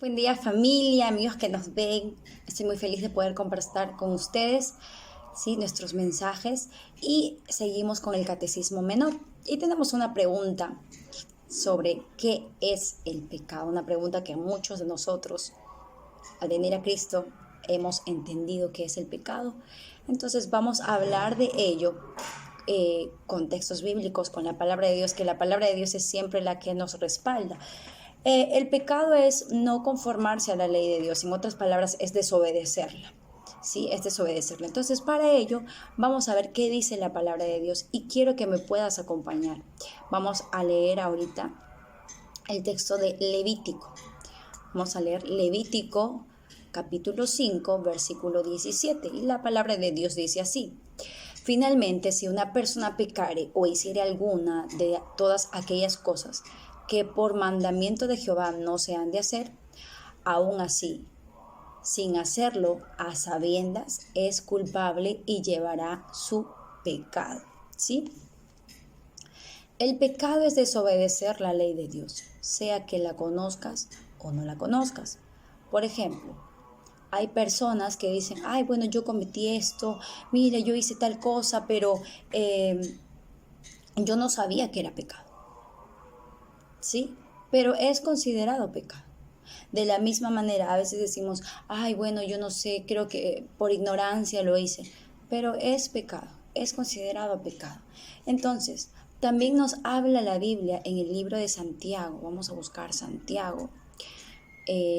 Buen día familia, amigos que nos ven. Estoy muy feliz de poder compartir con ustedes, ¿sí?, nuestros mensajes y seguimos con el Catecismo Menor. Y tenemos una pregunta sobre qué es el pecado, una pregunta que muchos de nosotros al venir a Cristo hemos entendido qué es el pecado. Entonces vamos a hablar de ello con textos bíblicos, con la palabra de Dios, que la palabra de Dios es siempre la que nos respalda. El pecado es no conformarse a la ley de Dios, en otras palabras, es desobedecerla. Sí, es desobedecerla. Entonces, para ello, vamos a ver qué dice la palabra de Dios y quiero que me puedas acompañar. Vamos a leer ahorita el texto de Levítico. Vamos a leer Levítico capítulo 5, versículo 17. Y la palabra de Dios dice así: Finalmente, si una persona pecare o hiciere alguna de todas aquellas cosas que por mandamiento de Jehová no se han de hacer, aún así, sin hacerlo a sabiendas, es culpable y llevará su pecado. ¿Sí? El pecado es desobedecer la ley de Dios, sea que la conozcas o no la conozcas. Por ejemplo, hay personas que dicen, ay, bueno, yo cometí esto, mire, yo hice tal cosa, pero yo no sabía que era pecado, ¿sí? Pero es considerado pecado. De la misma manera, a veces decimos, ay, bueno, yo no sé, creo que por ignorancia lo hice, pero es pecado, es considerado pecado. Entonces, también nos habla la Biblia en el libro de Santiago. Vamos a buscar Santiago.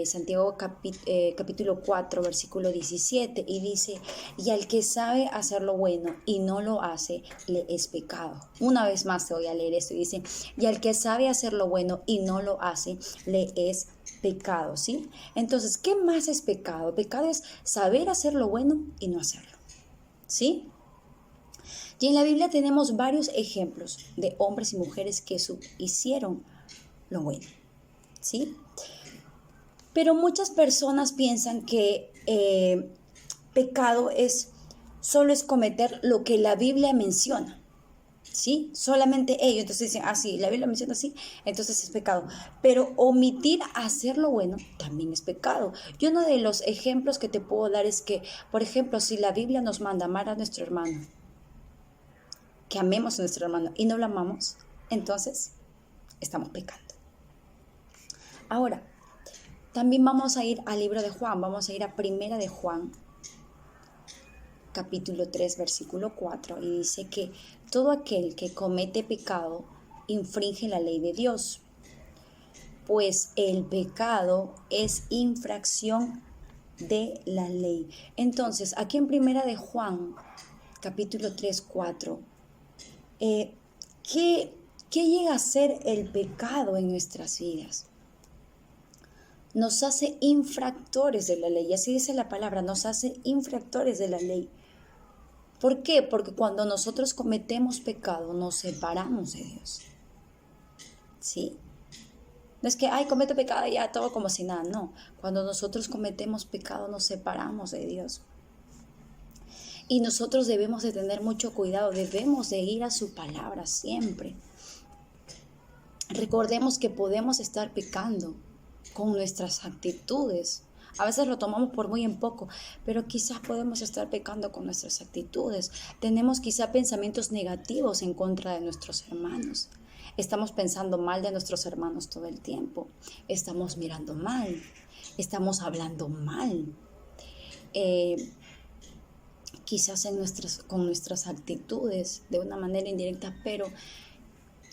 Santiago capítulo 4, versículo 17, y dice, y al que sabe hacer lo bueno y no lo hace, le es pecado. Una vez más te voy a leer esto, y dice, y al que sabe hacer lo bueno y no lo hace, le es pecado, ¿sí? Entonces, ¿qué más es pecado? Pecado es saber hacer lo bueno y no hacerlo, ¿sí? Y en la Biblia tenemos varios ejemplos de hombres y mujeres que hicieron lo bueno, ¿sí? Pero muchas personas piensan que pecado solo es cometer lo que la Biblia menciona, ¿sí? Solamente ello. Entonces dicen, sí, la Biblia menciona así, entonces es pecado. Pero omitir hacer lo bueno también es pecado. Y uno de los ejemplos que te puedo dar es que, por ejemplo, si la Biblia nos manda amar a nuestro hermano, que amemos a nuestro hermano y no lo amamos, entonces estamos pecando. Ahora, también vamos a ir al libro de Juan, vamos a ir a Primera de Juan, capítulo 3, versículo 4, y dice que todo aquel que comete pecado infringe la ley de Dios, pues el pecado es infracción de la ley. Entonces, aquí en Primera de Juan, capítulo 3, 4, ¿qué llega a ser el pecado en nuestras vidas? Nos hace infractores de la ley, así dice la palabra, nos hace infractores de la ley. ¿Por qué? Porque cuando nosotros cometemos pecado, nos separamos de Dios, ¿sí? No es que, cometo pecado y ya todo como si nada, no. Cuando nosotros cometemos pecado, nos separamos de Dios. Y nosotros debemos de tener mucho cuidado, debemos de ir a su palabra siempre. Recordemos que podemos estar pecando con nuestras actitudes. A veces lo tomamos por muy en poco, pero quizás podemos estar pecando con nuestras actitudes. Tenemos quizá pensamientos negativos en contra de nuestros hermanos. Estamos pensando mal de nuestros hermanos todo el tiempo. Estamos mirando mal. Estamos hablando mal. Quizás con nuestras actitudes de una manera indirecta, pero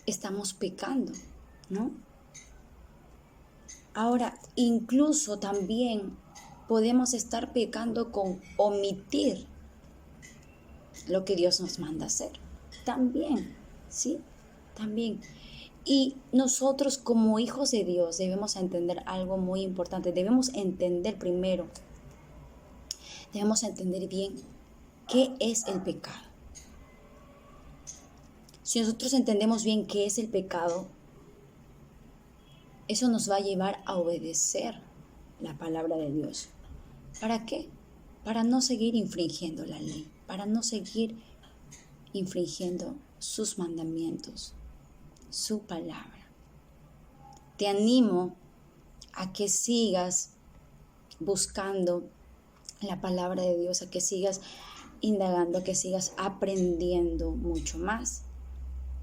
estamos pecando, ¿no? Ahora, incluso también podemos estar pecando con omitir lo que Dios nos manda hacer. También, ¿sí? También. Y nosotros como hijos de Dios debemos entender algo muy importante. Debemos entender primero, debemos entender bien qué es el pecado. Si nosotros entendemos bien qué es el pecado, eso nos va a llevar a obedecer la palabra de Dios. ¿Para qué? Para no seguir infringiendo la ley, para no seguir infringiendo sus mandamientos, su palabra. Te animo a que sigas buscando la palabra de Dios, a que sigas indagando, a que sigas aprendiendo mucho más.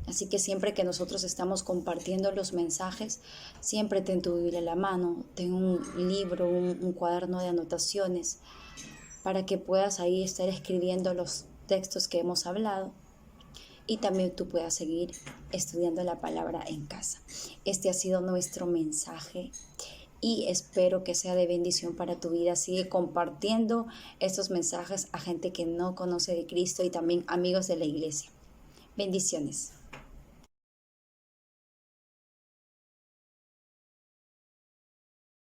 Así que siempre que nosotros estamos compartiendo los mensajes, siempre ten tu Biblia en la mano, ten un libro, un cuaderno de anotaciones, para que puedas ahí estar escribiendo los textos que hemos hablado y también tú puedas seguir estudiando la palabra en casa. Este ha sido nuestro mensaje y espero que sea de bendición para tu vida. Sigue compartiendo estos mensajes a gente que no conoce de Cristo y también amigos de la iglesia. Bendiciones.